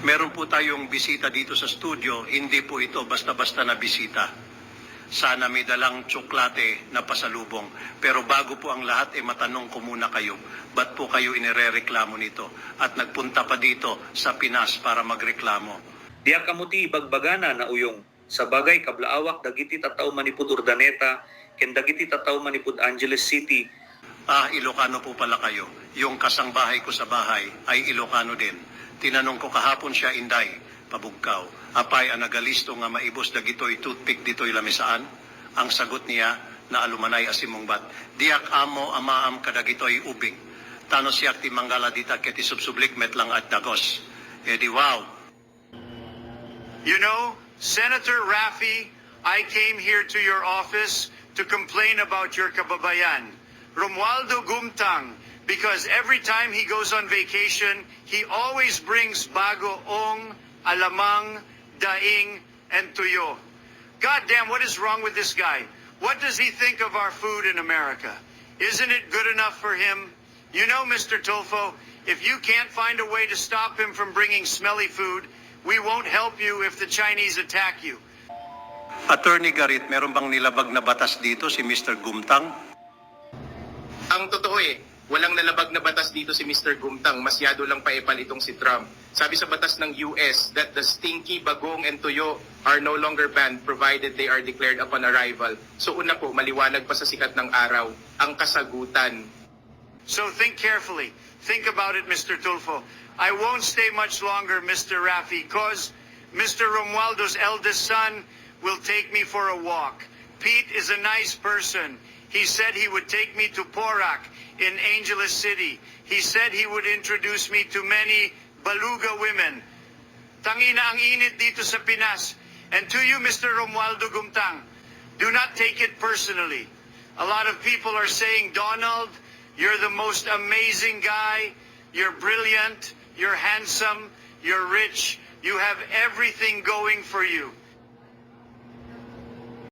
Meron po tayong bisita dito sa studio, hindi po ito basta-basta na bisita. Sana may dalang tsoklate na pasalubong. Pero bago po ang lahat, matanong ko muna kayo, ba't po kayo inirereklamo nito? At nagpunta pa dito sa Pinas para magreklamo? Diya kamuti bagbagana na uyong. Sa bagay kablaawak dagiti tataw manipud Urdaneta, ken dagiti tataw manipud Angeles City. Ilocano po pala kayo. Yung kasangbahay ko sa bahay ay Ilocano din. Tinanong ko kahapon siya, Inday, pabugkaw. Apay anagalisto nga maibos dagitoy toothpick ditoy lamisaan. Ang sagot niya na alumanay asimongbat. Diak amo amaam kadagitoy ubing. Tano siyak ti manggala dita keti subsublik metlang at dagos. Edi wow. You know, Senator Raffy, I came here to your office to complain about your kababayan, Romualdo Gumtang, because every time he goes on vacation, he always brings bagoong, alamang, daing, and tuyo. God damn, what is wrong with this guy? What does he think of our food in America? Isn't it good enough for him? You know, Mr. Tulfo, if you can't find a way to stop him from bringing smelly food, we won't help you if the Chinese attack you. Attorney Garit, meron bang nilabag na batas dito si Mr. Gumtang? Ang totoo walang nalabag na batas dito si Mr. Gumtang, masyado lang paepal itong si Trump. Sabi sa batas ng US that the stinky, bagong, and tuyo are no longer banned provided they are declared upon arrival. So una po, maliwanag pa sa sikat ng araw, ang kasagutan. So think carefully. Think about it, Mr. Tulfo. I won't stay much longer, Mr. Raffy, because Mr. Romualdo's eldest son will take me for a walk. Pete is a nice person. He said he would take me to Porac in Angeles City. He said he would introduce me to many baluga women. Tangina ang init dito sa Pinas. And to you, Mr. Romualdo Gumtang, do not take it personally. A lot of people are saying, Donald, you're the most amazing guy. You're brilliant. You're handsome. You're rich. You have everything going for you.